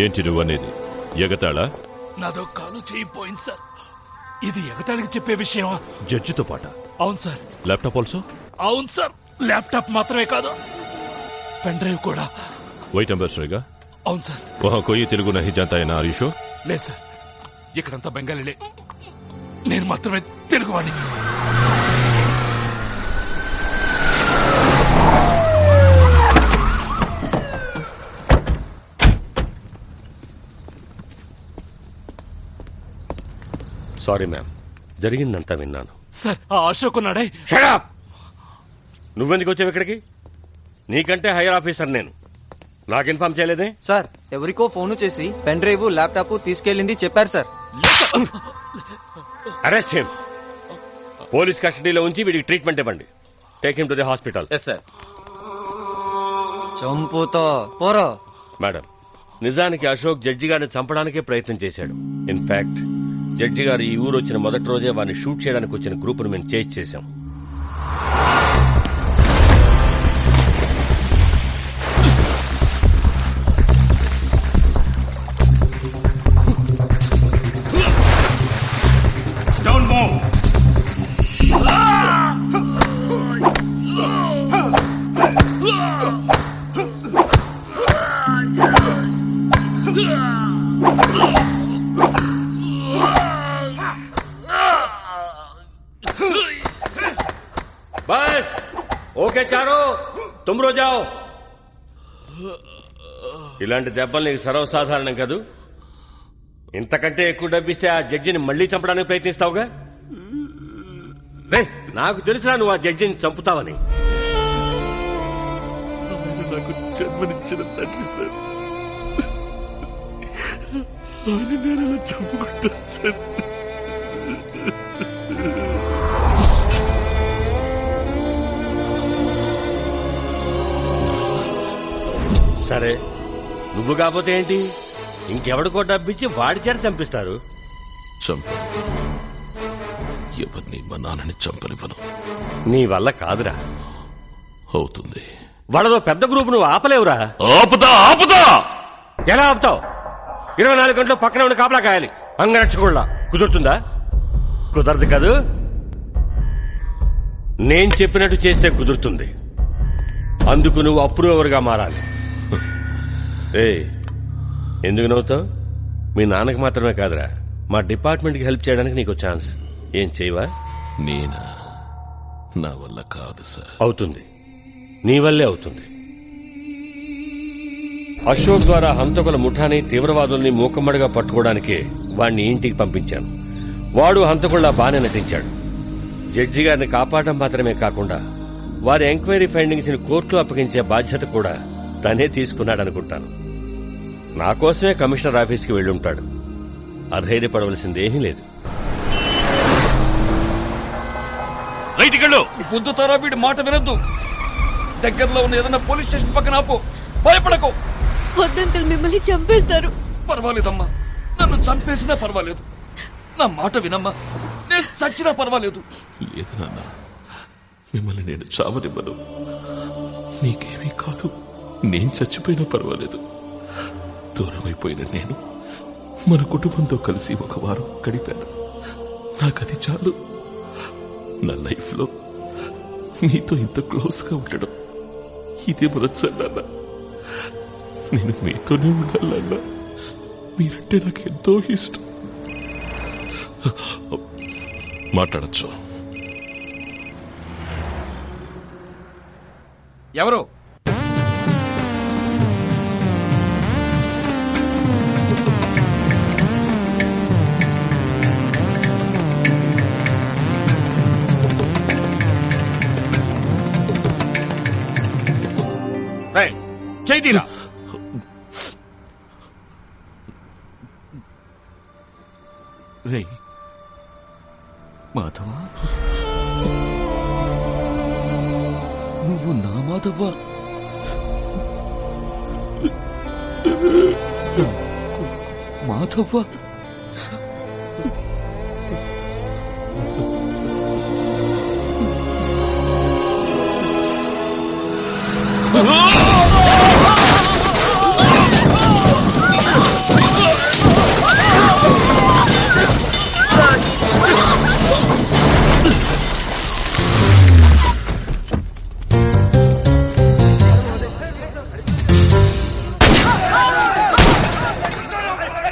ఏంటి నువ్వనేది? ఎగతాళా? నాదో కాలు చేయిపోయింది సార్. ఇది ఎగతాళికి చెప్పే విషయమా? జడ్జితో పాట? అవును సార్. Laptop also? అవును సార్. ల్యాప్టాప్ మాత్రమే కాదు, పెన్ డ్రైవ్ కూడా. వైట్ అంబాసిడర్గా? అవును సార్. వహా కోయి తెలుగు నహీ జాంతా హై నా ఆరీషో? లేదు సార్, ఇక్కడంతా బెంగాలీలే, నేను మాత్రమే తెలుగువాడిని. సారీ మ్యామ్, జరిగిందంతా విన్నాను. సార్, ఆ అశోక్ ఉన్నాడే. షడప్! నువ్వెందుకు వచ్చావు ఇక్కడికి? నీకంటే హైయర్ ఆఫీసర్ నేను, నాకు ఇన్ఫార్మ్ చేయలేదే? సార్, ఎవరికో ఫోన్ చేసి పెన్ డ్రైవ్ ల్యాప్టాప్ తీసుకెళ్ళింది చెప్పారు సార్. Arrest him. పోలీస్ కస్టడీలో ఉంచి వీడికి ట్రీట్మెంట్ ఇవ్వండి. Take him to the hospital. చంపుతో పోరో. మేడం, నిజానికి అశోక్ జడ్జి గారిని చంపడానికే ప్రయత్నం చేశాడు. ఇన్ఫాక్ట్ జడ్జి గారు ఈ ఊరు వచ్చిన మొదటి రోజే వారిని షూట్ చేయడానికి వచ్చిన గ్రూపును మేము చేజ్ చేశాం. బస్ ఓకే చారో, తుమ్రో జాओ. ఇలాంటి దెబ్బలు నీకు సర్వసాధారణం కాదు. ఇంతకంటే ఎక్కువ డబ్బిస్తే ఆ జడ్జిని మళ్లీ చంపడానికి ప్రయత్నిస్తావుగా. నాకు తెలుసురా నువ్వు ఆ జడ్జిని చంపుతావని. నాకు జన్మనిచ్చిన తండ్రి సార్, ఆయన నేను అలా చంపుకుంటాను సార్. సరే, నువ్వు కాకపోతే ఏంటి, ఇంకెవడికో డబ్బిచ్చి వాడి చేత చంపిస్తారు. ఎవరిని మా నాన్నని చంపనివ్వను. నీ వల్ల కాదురా. అవుతుంది. వాళ్ళదో పెద్ద గ్రూప్, నువ్వు ఆపలేవురా. ఆపుతా. ఎలా ఆపుతావు? 24 గంటలు పక్కన ఉండి కాపలా కాయాలి. అంగరక్షకుళ్ళ కుదురుతుందా? కుదరదు కాదు. నేను చెప్పినట్టు చేస్తే కుదురుతుంది. అందుకు నువ్వు అప్రూవర్గా మారాలి. ఎందుకు నవ్వుతావు? మీ నాన్నకి మాత్రమే కాదురా, మా డిపార్ట్మెంట్కి హెల్ప్ చేయడానికి నీకు ఛాన్స్. ఏం చేయవా? నేనా? నా వల్ల కాదు సార్. అవుతుంది, నీ వల్లే అవుతుంది. అశోక్ ద్వారా హంతకుల ముఠాని, తీవ్రవాదుల్ని మూకమ్మడిగా పట్టుకోవడానికే వాణ్ణి ఇంటికి పంపించాను. వాడు హంతకుల్లా బానే నటించాడు. జడ్జి గారిని కాపాడడం మాత్రమే కాకుండా వారి ఎంక్వైరీ ఫైండింగ్స్ ని కోర్టులో అప్పగించే బాధ్యత కూడా తనే తీసుకున్నాడనుకుంటాను. నా కోసమే కమిషనర్ ఆఫీస్కి వెళ్ళుంటాడు. అధైర్యపడవలసిందేమీ లేదు. పొద్దుతారా వీడి మాట వినొద్దు. దగ్గరలో ఉన్న ఏదైనా పోలీస్ స్టేషన్ పక్కన ఆపు. భయపడకు. వద్దంకుల్, మిమ్మల్ని చంపేస్తారు. పర్వాలేదమ్మా, నన్ను చంపేసినా పర్వాలేదు. నా మాట వినమ్మా, నేను చచ్చినా పర్వాలేదు. లేదు నాన్న, మిమ్మల్ని నేను చావనివ్వను. మీకేమీ కాదు, నేను చచ్చిపోయినా పర్వాలేదు. దూరమైపోయిన నేను మన కుటుంబంతో కలిసి ఒక వారం గడిపాను. నాకది చాలు. నా లైఫ్ లో మీతో ఇంత క్లోజ్ గా ఉండడం ఇదే మొదటిసారి నాన్న. నేను మీతోనే ఉండాలన్నా. మీరంటే నాకు ఎంతో ఇష్టం. మాట్లాడచ్చు. ఎవరు? చైతీరా, రే మాధవ, నువ్వు నా మాధవ? మాధవ,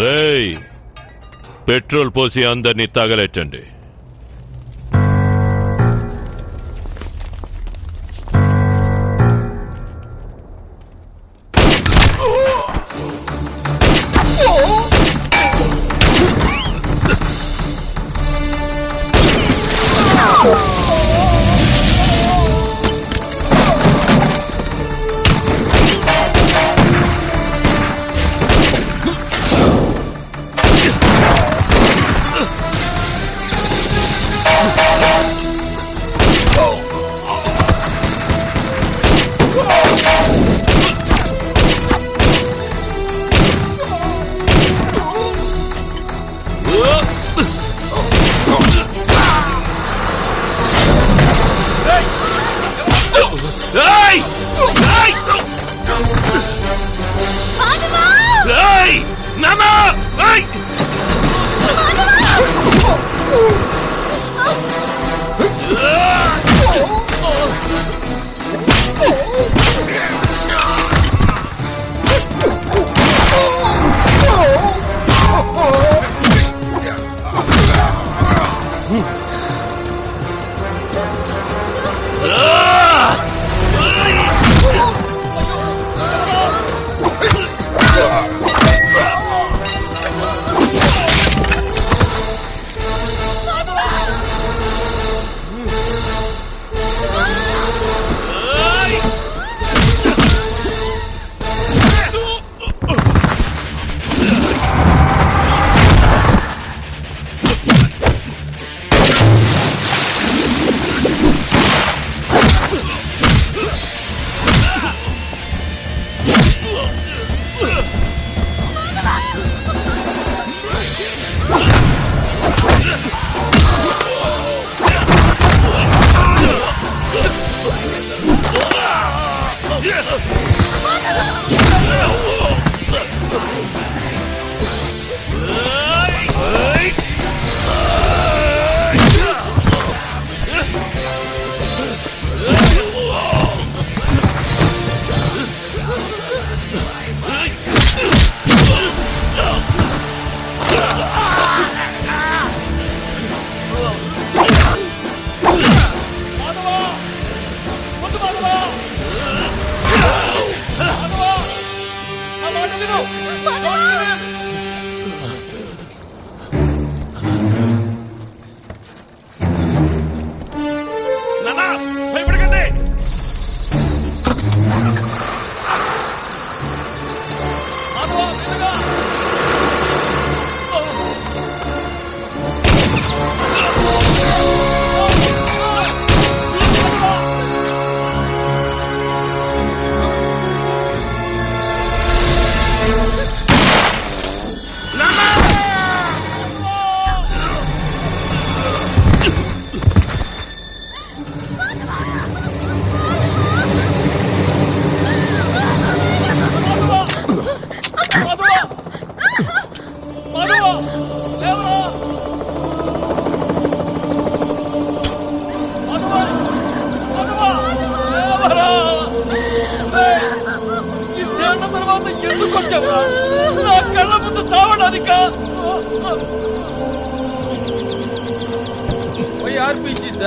రేయ్, పెట్రోల్ పోసి అందరినీ తగలెట్టండి.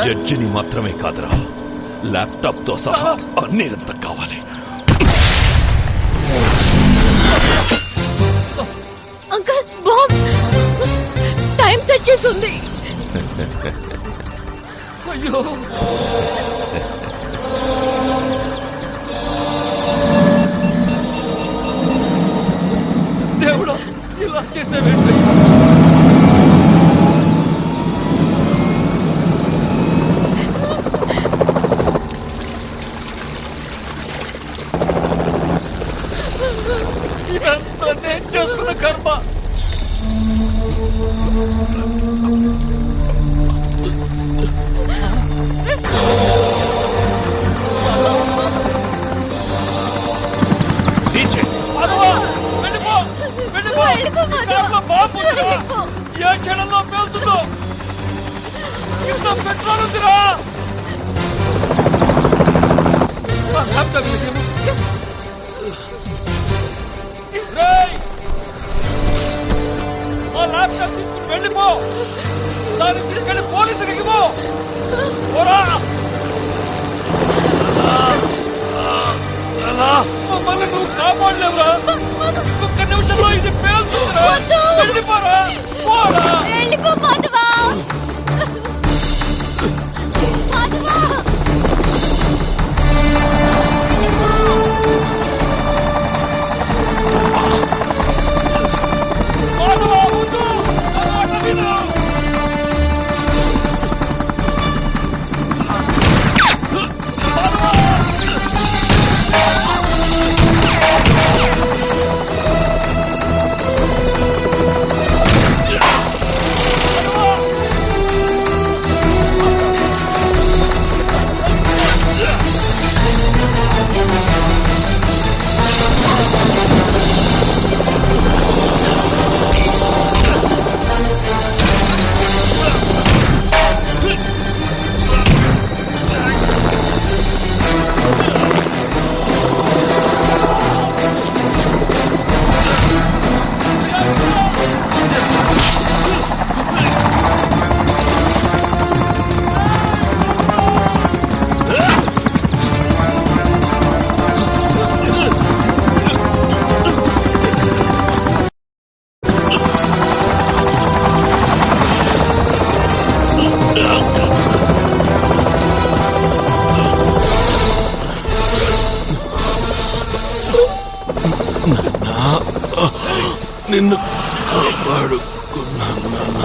జడ్జిని మాత్రమే కాదురా, ల్యాప్టాప్ తో సహా అన్ని ఎంత కావాలి. అంకల్ బాంబ్ టైం సెట్ చేసి ఉంది. అయ్యో దేవుడా, ఇలా చేసేవేంటి? ఇదంతా నేను చేసుకున్న కర్మ. ఏ క్షణంలో పేలుతుందో ఇంత పెట్రోల్ ఉందిరా. ఇవ్వు దాన్ని తీసుకెళ్లి పోలీసులకు ఇవ్వు పోరా మమ్మల్ని నువ్వు కాపాడలేవురా ఒక్క నిమిషంలో ఇది పేలుతుందిరా వెళ్ళిపోరా పోరా వెళ్ళిపో మాధవా మాధవా మాధవా వద్దు నా మాట విను నిన్ను కాపాడుకున్నాను నాన్న.